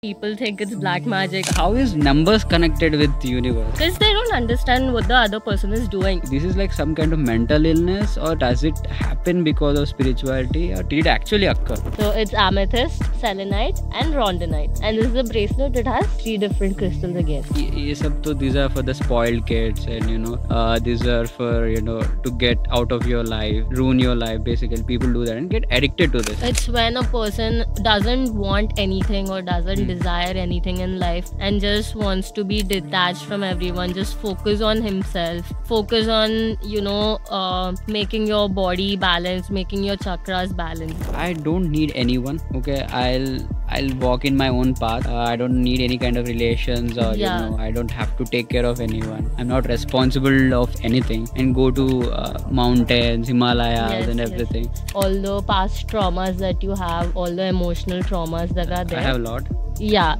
People think it's black magic How is numbers connected with the universe? because they don't understand what the other person is doing. This is like some kind of mental illness, or does it happen because of spirituality, or did it actually occur? So it's amethyst, selenite, and rhodonite. And this is a bracelet. It has 3 different crystals again. ये सब तो these are for the spoiled kids, and these are for to get out of your life, ruin your life. Basically, people do that and get addicted to this. It's when a person doesn't want anything or doesn't desire anything in life and just wants to be detached from everyone, just focus on himself, focus on making your body balanced, making your chakras balanced. I don't need anyone. Okay, I'll walk in my own path. I don't need any kind of relations, or I don't have to take care of anyone. I'm not responsible of anything, and go to mountains, Himalayas, and everything. All the past traumas that you have, all the emotional traumas that are there. I have a lot. Yeah,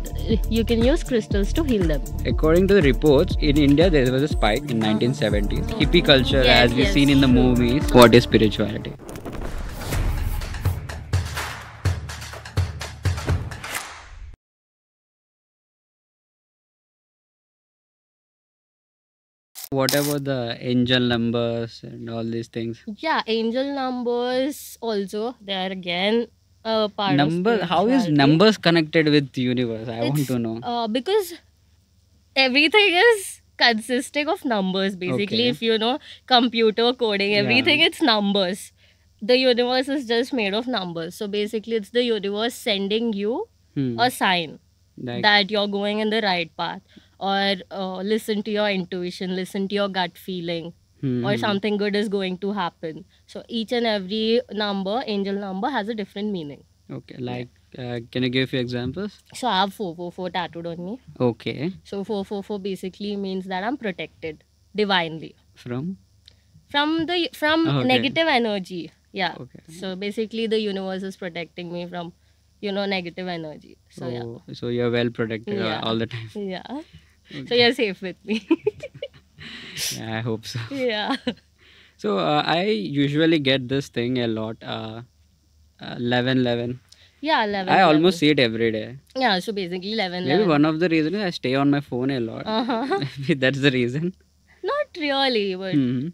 you can use crystals to heal them. According to the reports, in India there was a spike in 1970s. Hippie culture, as we've seen in the movies. What is spirituality? What about the angel numbers and all these things? Yeah, angel numbers also. They are again a part of How is spirituality. numbers connected with the universe? I want to know. Because everything is consisting of numbers basically. Okay. If you know computer coding, everything it's numbers. The universe is just made of numbers. So basically it's the universe sending you a sign Like, that you're going in the right path, or listen to your intuition, listen to your gut feeling, or something good is going to happen. So each and every number, angel number, has a different meaning. okay, like can you give a few examples? So I have 444 tattooed on me. Okay. So 444 basically means that I'm protected divinely From? from Okay. negative energy. Yeah. Okay. So basically the universe is protecting me from negative energy. So So you're well protected Yeah. all the time. yeah. So you're safe with me. Yeah, I hope so. Yeah. So I usually get this thing a lot. 11. Yeah, 11. I almost see it every day. Yeah, so basically 11. Maybe one of the reasons is I stay on my phone a lot. Maybe that's the reason. Not really, but Mhm.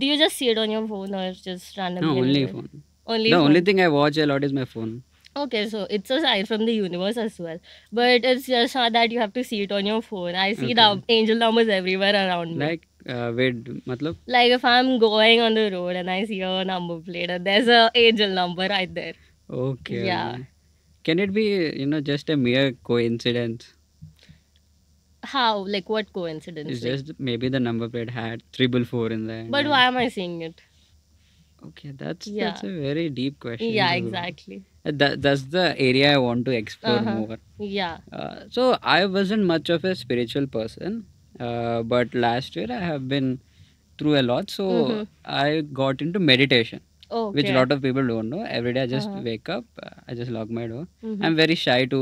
do you just see it on your phone or just randomly? No, only anywhere? phone. Only The phone. only thing I watch a lot is my phone. Okay, so it's a sign from the universe as well. But it's just not that you have to see it on your phone. I see angel numbers everywhere around me. Like, wait, matlab? Like if I'm going on the road and I see a number plate and there's a angel number right there. Okay. Yeah. Can it be, just a mere coincidence? How? Like what coincidence? It's Like, just maybe the number plate had 444 in there. but why am I seeing it? Okay, that's Yeah. a very deep question. Yeah, to- exactly. That's the area I want to explore more. Yeah. So I wasn't much of a spiritual person, but last year I have been through a lot. So I got into meditation, Okay. which a lot of people don't know. Every day I just wake up, I just lock my door. I'm very shy to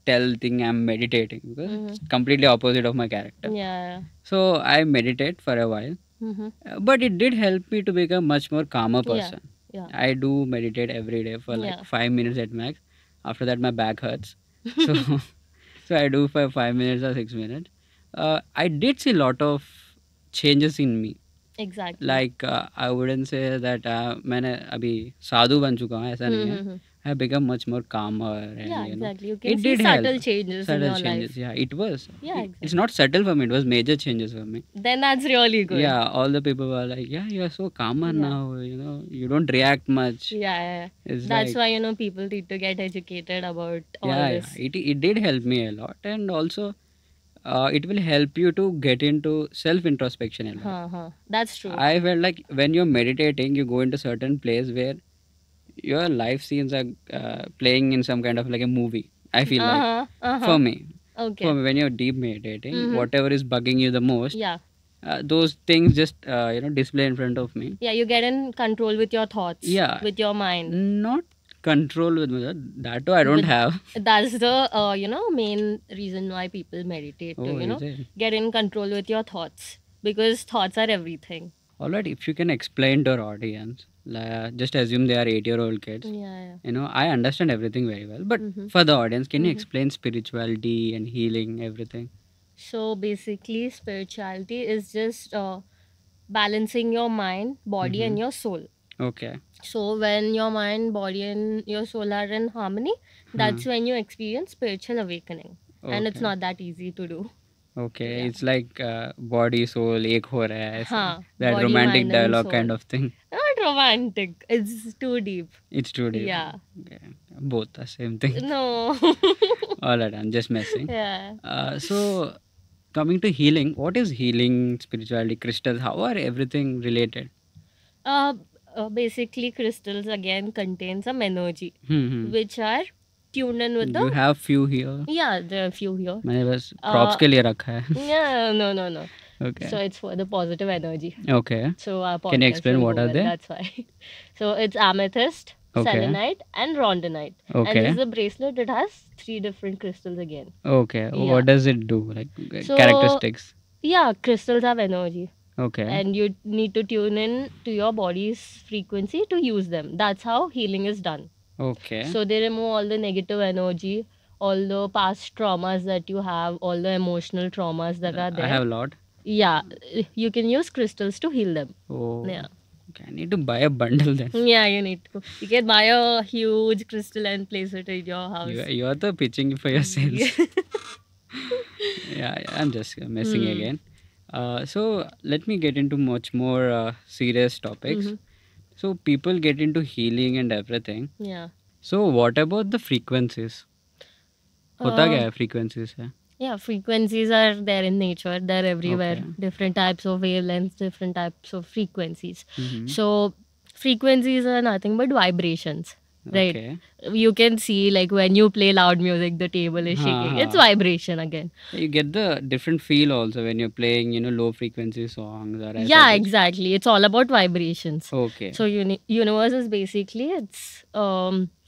tell thing I'm meditating because it's completely opposite of my character. Yeah. So I meditate for a while, but it did help me to become much more calmer person. Yeah. I do meditate every day for like Yeah. 5 minutes at max. After that, my back hurts. So, so I do for 5 minutes or 6 minutes. I did see a lot of changes in me. Exactly. Like I wouldn't say that मैंने अभी साधु बन चुका हूँ, ऐसा नहीं है. I have become much more calmer. And, Yeah, exactly. You can it see did subtle help. changes Subtle in your changes. life. Yeah, it was. Yeah, It's not subtle for me. It was major changes for me. Then that's really good. Yeah, all the people were like, yeah, you are so calmer now. You don't react much. Yeah. It's That's like, why people need to get educated about all yeah, this. it did help me a lot, and also it will help you to get into self introspection a lot. That's true. I felt like when you're meditating, you go into certain place where your life scenes are playing in some kind of like a movie. I feel like for me, Okay. when you're deep meditating, whatever is bugging you the most, Yeah. those things just display in front of me. Yeah, you get in control with your thoughts. Yeah. With your mind. Not control with that too I don't have. That's the main reason why people meditate to Is it? get in control with your thoughts, because thoughts are everything. All right, if you can explain to our audience, just assume they are 8-year-old kids. Yeah. I understand everything very well, but for the audience, can you explain spirituality and healing, everything? So basically, spirituality is just balancing your mind, body, and your soul. Okay. So when your mind, body, and your soul are in harmony, that's when you experience spiritual awakening. And it's Okay. not that easy to do. Okay, Yeah. it's like body, soul, ek ho raha hai, aise. Huh. That Body, romantic mind, and dialogue kind soul. of thing. Not romantic. It's too deep. It's too deep. Yeah. Okay. Both the same thing. No. All right, I'm just messing. Yeah. So, coming to healing, what is healing, spirituality, crystals? How are everything related? Basically, crystals again contain some energy, Hmm. which are tuned in with You the. have few here. Yeah, there are a few here. मैंने बस props के लिए रखा है. Yeah, no. Okay. So it's for the positive energy. Okay. So our Can you podcast explain will what go are well, they? That's why. So it's amethyst, Okay. selenite, and rhodonite. Okay. And this is a bracelet. It has 3 different crystals again. Okay. Yeah. What does it do? Like So- characteristics. Yeah, crystals have energy. Okay. And you need to tune in to your body's frequency to use them. That's how healing is done. Okay. So they remove all the negative energy, all the past traumas that you have, all the emotional traumas that are there. I have a lot. Yeah, you can use crystals to heal them. Oh. Yeah. Okay, I need to buy a bundle then. Yeah, you need to. You can buy a huge crystal and place it in your house. You are the pitching for your sales. Yeah, I'm just messing again. So let me get into much more serious topics. So people get into healing and everything. Yeah. So what about the frequencies? होता क्या है frequencies है? Yeah, frequencies are there in nature. They're everywhere. Okay. Different types of wavelengths, different types of frequencies. So frequencies are nothing but vibrations. Right. Okay. You can see like when you play loud music, the table is shaking. It's vibration again. You get the different feel also when you're playing, low frequency songs or Yeah, exactly. It's all about vibrations. Okay. So universe is basically it's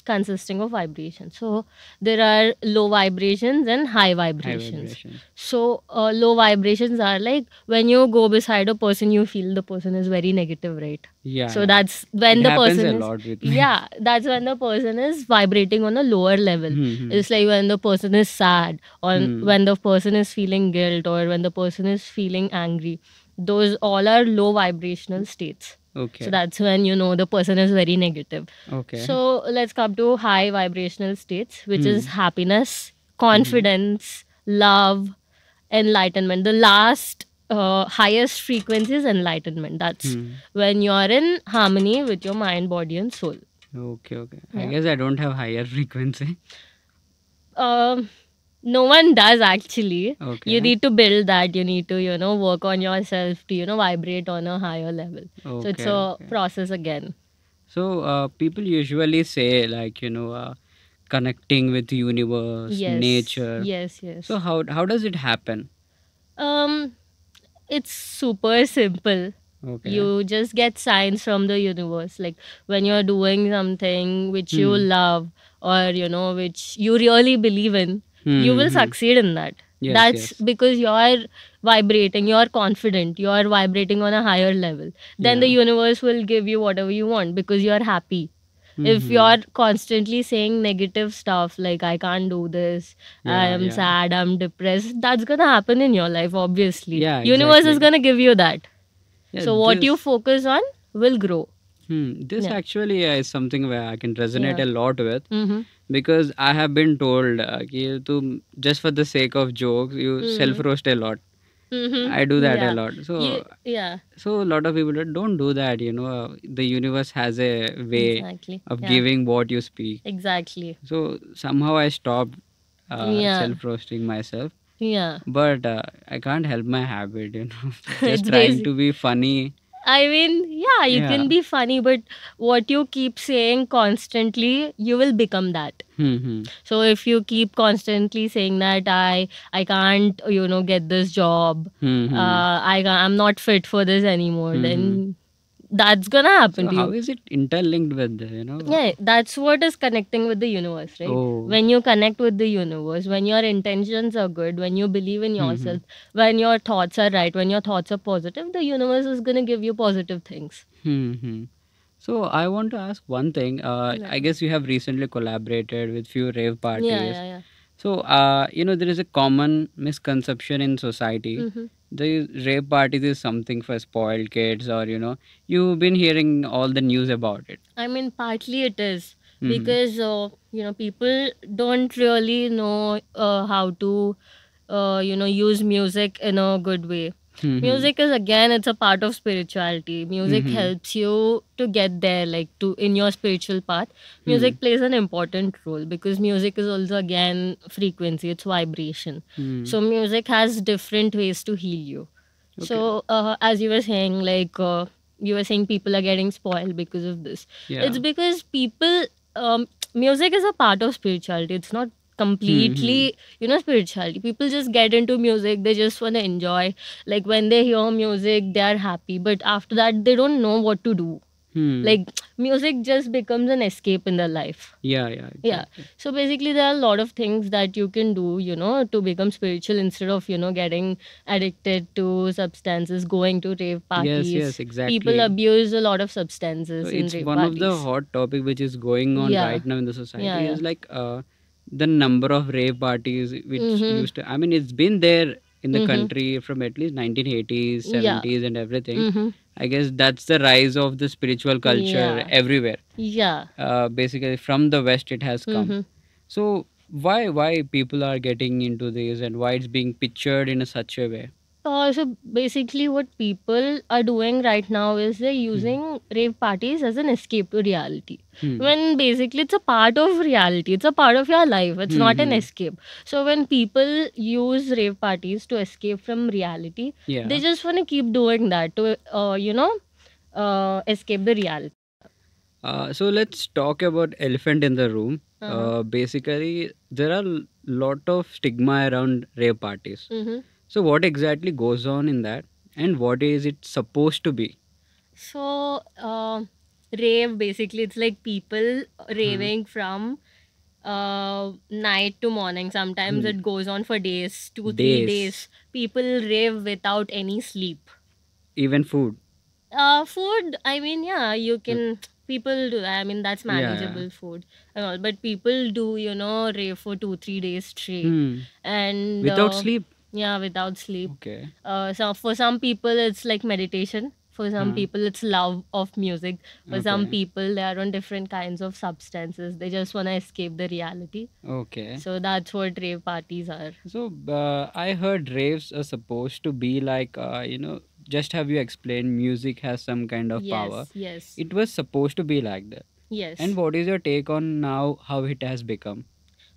consisting of vibrations. So there are low vibrations and high High vibrations. vibrations. So low vibrations are like when you go beside a person, you feel the person is very negative, right? Yeah. So that's when it the happens person a is lot with me. yeah, that's when the person is vibrating on a lower level. It's like when the person is sad or when the person is feeling guilt or when the person is feeling angry. Those all are low vibrational states. Okay. So that's when you know the person is very negative. Okay. So let's come to high vibrational states, which is happiness, confidence, love, enlightenment. The last highest frequency is enlightenment. That's when you're in harmony with your mind, body, and soul. Okay. I guess I don't have higher frequency. No one does actually. Okay. You need to build that. You need to, work on yourself to, vibrate on a higher level. So it's a process again. So people usually say like, connecting with universe, Yes. nature. Yes. So how does it happen? It's super simple. Okay. You just get signs from the universe. Like when you're doing something which you love or, which you really believe in, you will succeed in that. Yes, That's yes. because you're vibrating, you're confident, you're vibrating on a higher level. Then the universe will give you whatever you want because you're happy. If you're constantly saying negative stuff like I can't do this, I am sad, I'm depressed, that's gonna happen in your life, obviously. Yeah, Universe is exactly. gonna give you that. Yeah, So what this- you focus on will grow. This Yeah. actually is something where I can resonate Yeah. a lot with. Mm-hmm. Because I have been told कि तुम just for the sake of jokes you self roast a lot. Mm-hmm. I do that Yeah. a lot. So Yeah, so a lot of people don't do that. The universe has a way exactly. of Yeah. giving what you speak. Exactly. So somehow I stopped Yeah. self roasting myself. Yeah. But I can't help my habit. It's Just trying basic. to be funny. I mean, yeah, you Yeah. can be funny, but what you keep saying constantly, you will become that. Hmm. So if you keep constantly saying that I can't get this job, I'm not fit for this anymore, then that's gonna happen So to how you. is it interlinked with Yeah, that's what is connecting with the universe, right? Oh. When you connect with the universe, when your intentions are good, when you believe in yourself, when your thoughts are right, when your thoughts are positive, the universe is gonna give you positive things. Hmm. So I want to ask one thing. Yeah. I guess you have recently collaborated with few rave Yeah, parties. yeah. So there is a common misconception in society. Mm-hmm. The rave parties is something for spoiled kids, or you've been hearing all the news about it. I mean, partly it is Mhm. because people don't really know how to use music in a good way. Mhm. Music is, again, it's a part of spirituality. Music Mhm. helps you to get there, like to in your spiritual path. Music plays an important role because music is also, again, frequency, it's vibration. So music has different ways to heal you. So as you were saying, like you were saying people are getting spoiled because of this. Yeah. It's because people music is a part of spirituality. It's not completely spirituality. People just get into music, they just want to enjoy. Like when they hear music, they are happy, but after that they don't know what to do. Like music just becomes an escape in their life. Yeah, Yeah. So basically there are a lot of things that you can do, to become spiritual instead of, getting addicted to substances, going to rave parties. Yes, exactly. People abuse a lot of substances So in it's rave one parties. of the hot topic which is going on Yeah. right now in the society. Yeah. Is like the number of rave parties which Mhm. used to. I mean, it's been there in the Mhm. country from at least 1980s, Yeah. 70s, and everything. Mhm. I guess that's the rise of the spiritual culture Yeah. everywhere. Yeah. Basically, from the West it has come. Mhm. So why people are getting into this and why it's being pictured in a such a way? So basically, what people are doing right now is they're using rave parties as an escape to reality. When basically it's a part of reality, it's a part of your life, it's not an escape. So when people use rave parties to escape from reality, Yeah. they just want to keep doing that to, escape the reality. So let's talk about elephant in the room. Basically, there are lot of stigma around rave parties. Mhm. So what exactly goes on in that, and what is it supposed to be? So, rave basically, it's like people raving from night to morning. Sometimes it goes on for days, 2, 3 Days. days. People rave without any sleep. Even food. Food, I mean, yeah, you can. People do that. I mean, that's Yeah, yeah. manageable food and all. But people do, rave for 2, 3 days straight. And Without sleep. yeah, without sleep. Okay. So for some people, it's like meditation. For some people, it's love of music. For some Okay. people, they are on different kinds of substances. They just want to escape the reality. Okay. So that's what rave parties are. So I heard raves are supposed to be like just have you explained music has some kind of power. Yes. It was supposed to be like that. Yes. And what is your take on now how it has become?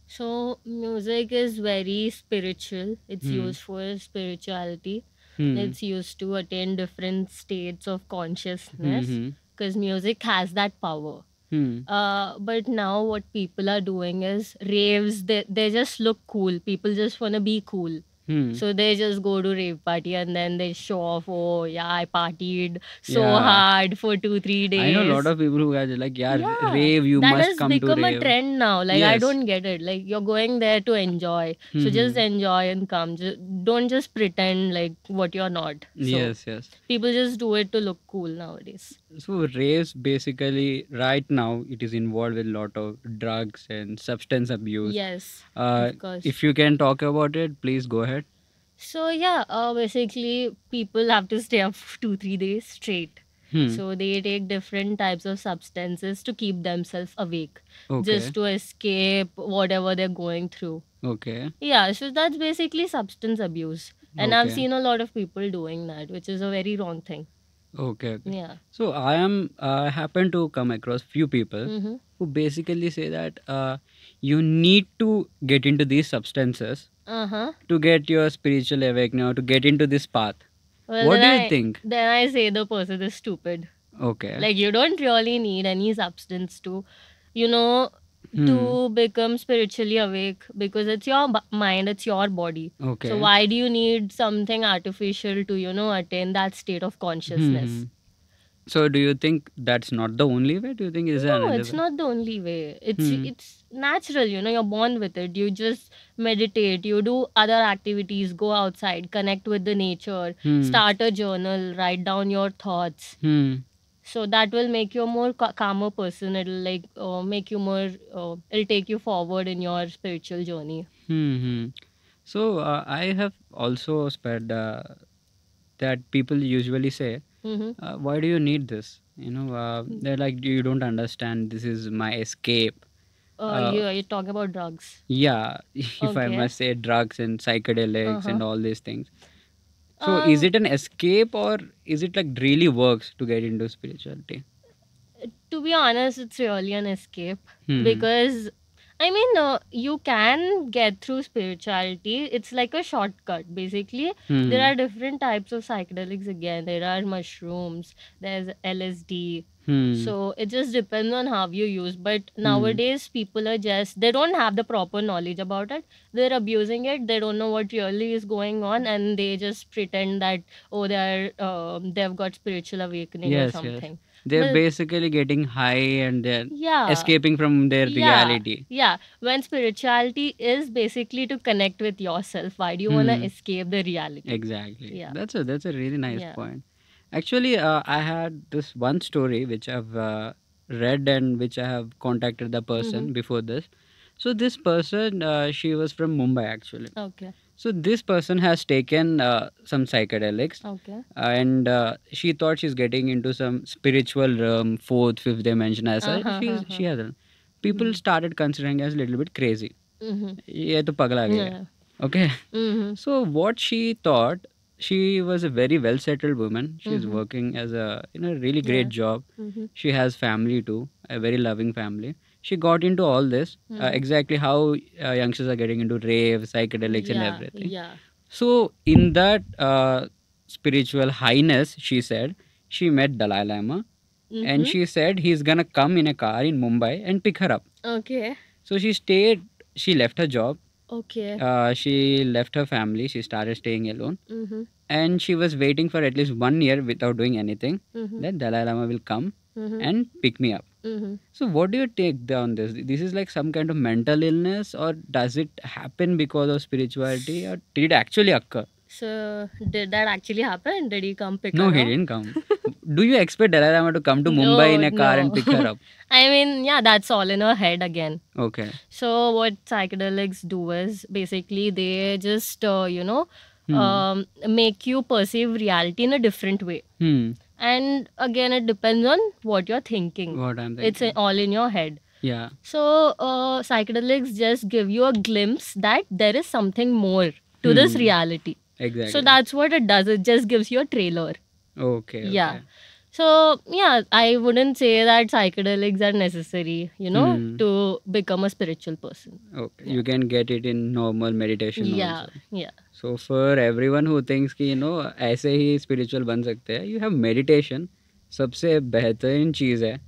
So music is very spiritual. It's used for spirituality. It's used to attain different states of consciousness because music has that power. But now what people are doing is raves. They just look cool. People just want to be cool. So they just go to rave party and then they show off. Oh yeah, I partied so Yeah. hard for 2, 3 days. I know a lot of people who are just like, yeah, Yeah, rave, you that must has come to become a rave. trend now. Like I Yes. don't get it. Like you're going there to enjoy, so just enjoy and come. Don't just pretend like what you're not. So Yes. people just do it to look cool nowadays. So raves basically right now it is involved with a lot of drugs and substance abuse. Yes, Uh, of course. if you can talk about it, please go ahead. So yeah, basically people have to stay up 2, 3 days straight. So they take different types of substances to keep themselves awake, Okay. just to escape whatever they're going through. Okay. Yeah, so that's basically substance abuse. And I've Okay. seen a lot of people doing that, which is a very wrong thing. Okay. Yeah. So I happen to come across few people Mm-hmm. who basically say that you need to get into these substances Uh-huh. to get your spiritual awakening or to get into this path. Well, What then do you think? Then I say the person is stupid. Okay. Like you don't really need any substance to, you know, to become spiritually awake because it's your mind, it's your body. Okay. So why do you need something artificial to, attain that state of consciousness? So do you think that's not the only way? Do you think is there No, another it's way? not the only way. Hmm. It's natural, you're born with it. You just meditate, you do other activities, go outside, connect with the nature, Hmm. start a journal, write down your thoughts. Hmm. So that will make you a more calmer person. It'll like make you more it'll take you forward in your spiritual journey. Hmm. So I have also spread that people usually say, Mm-hmm. why do you need this? They're like, you don't understand. This is my escape. You're talking about drugs. Yeah, if I Okay. must say, drugs and psychedelics Uh-huh. and all these things. So is Um, it an escape, or is it like really works to get into spirituality? to be honest, it's really an escape Hmm. because I mean, you can get through spirituality. It's like a shortcut, basically. There Hmm. are different types of psychedelics again. There are mushrooms, there's LSD. Hmm. So it just depends on how you use. But Hmm. nowadays, people are they don't have the proper knowledge about it. They're abusing it. They don't know what really is going on. And they just pretend that, oh, they've got spiritual awakening or Yes, yes. something. They're But basically getting high and they're yeah, escaping from their yeah, reality. yeah. When spirituality is basically to connect with yourself, why do you want to Hmm. escape the reality? Exactly. Yeah, That's a really nice yeah. point. Actually, I had this one story which I've read and which I have contacted the Mm-hmm. person before this. So this person, she was from Mumbai actually. Okay, So this person has taken some psychedelics, okay. and she thought she's getting into some spiritual realm, fourth, fifth dimension. As such. Uh-huh, She uh-huh. hasn't. People started considering as a little bit crazy. Mm-hmm. ये तो पगला गया. Yeah. Okay. Mm-hmm. So what she thought, she was a very well settled woman. She's Mm-hmm. working as a really great Yeah. job. Mm-hmm. She has family too, a very loving family. She got into all this, Mm-hmm. exactly how youngsters are getting into rave, psychedelics, and Yeah, everything. yeah. So in that spiritual highness, she said she met Dalai Lama, and Mm-hmm. she said he's gonna come in a car in Mumbai and pick her up. Okay. So she stayed. She left her job. Okay. She left her family. She started staying alone, Mm-hmm. and she was waiting for at least 1 year without doing anything. Mm-hmm. That Dalai Lama will come Mm-hmm. and pick me up. Mm-hmm. So, what do you take on this? This is like some kind of mental illness, or does it happen because of spirituality, or did it actually occur? So, did that actually happen? Did he come pick No, her he up? didn't come. Do you expect Dalai Lama to come to Mumbai No, in a car and no. pick her up? I mean, yeah, that's all in her head again. Okay. So, what psychedelics do is basically they just, make you perceive reality in a different way. Hmm. And again, it depends on what you're thinking. What I'm It's thinking. all in your head. Yeah. So, psychedelics just give you a glimpse that there is something more to this reality. Exactly. So, that's what it does. It just gives you a trailer. Okay. Yeah. Okay. So, yeah, I wouldn't say that psychedelics are necessary, Hmm. to become a spiritual person. Okay. You can get it in normal meditation Yeah, also. yeah. So for everyone who thinks कि ऐसे ही spiritual बन सकते हैं, you have meditation. सबसे बेहतरीन चीज़ है.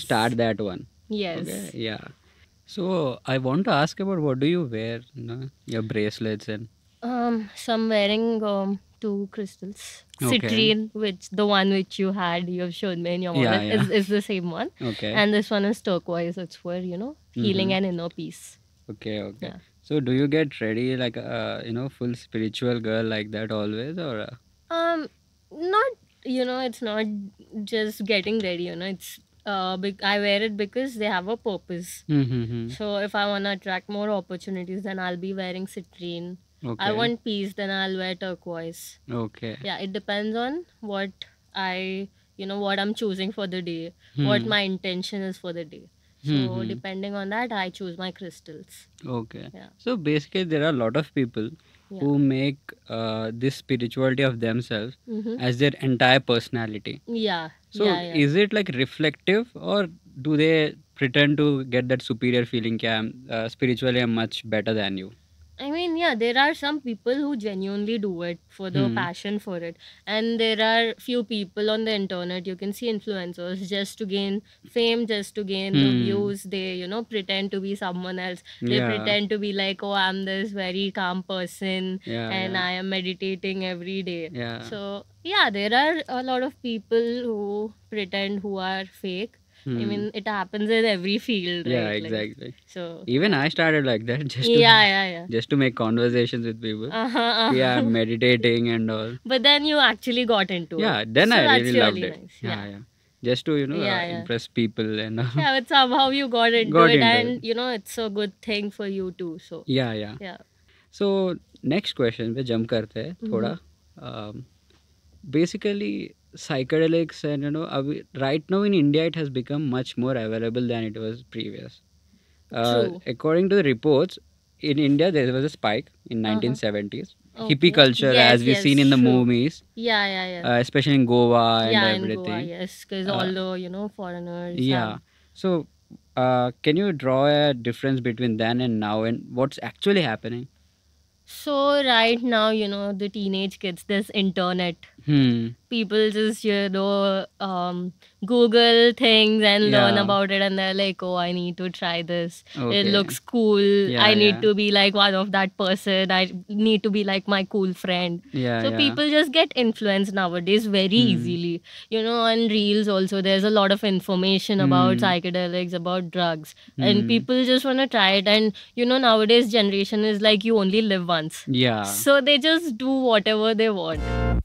Start that one. Yes. Okay. Yeah. So I want to ask about what do you wear? Your bracelets and. So I'm wearing 2 crystals. Okay. Citrine, the one which you have shown me in your Yeah, wallet, yeah. is the same one. Okay. And this one is turquoise. It's for, healing and inner peace. Okay. Okay. Yeah. So do you get ready like full spiritual girl like that always, or? Not, it's not just getting ready, it's I wear it because they have a purpose. Mm-hmm. So if I want to attract more opportunities, then I'll be wearing citrine. Okay. I want peace, then I'll wear turquoise. Okay. Yeah, it depends on what what I'm choosing for the day, what my intention is for the day. So depending on that, I choose my crystals. Okay. Yeah. So basically, there are a lot of people who make this spirituality of themselves as their entire personality. Yeah. So yeah. is it like reflective, or do they pretend to get that superior feeling? Spiritually, I'm much better than you. I mean, yeah, there are some people who genuinely do it for the Hmm. passion for it. And there are few people on the internet, you can see influencers just to gain fame, just to gain the Hmm. views. They, pretend to be someone else. They Yeah. pretend to be like, oh, I'm this very calm person Yeah. and Yeah. I am meditating every day. Yeah. So, yeah, there are a lot of people who pretend who are fake. I Hmm. mean, it happens in every field, Yeah. right? Like, Exactly. so, Even yeah. I started like that just to Yeah. just to make conversations with people. Uh-huh. Yeah, meditating and all. But then you actually got into it. Yeah, then So I that's really loved really it. nice. Yeah, Yeah. yeah. Just to Yeah. impress people and all. Yeah, but somehow you got into Got it, into it. and it's a good thing for you too. So, Yeah, yeah. yeah. So next question पे jump करते हैं थोड़ा. Um, Basically psychedelics and right now in India it has become much more available than it was previous. True. According to the reports, in India there was a spike in Uh-huh. 1970s. Okay. Hippie culture, Yes, as we've seen in the true. movies, Yeah. especially in Goa and Yeah, in everything. Goa, yes, because Uh, all the foreigners. yeah. So, can you draw a difference between then and now, and what's actually happening? So right now, the teenage kids, this internet. People just Google things and learn Yeah. about it, and they're like, oh, I need to try this. It Okay. looks cool. Yeah, I need yeah. to be like one of that person. I need to be like my cool friend. Yeah, So yeah. people just get influenced nowadays very easily. On reels also there's a lot of information about psychedelics, about drugs, and people just want to try it. And nowadays generation is like, you only live once. Yeah. So they just do whatever they want.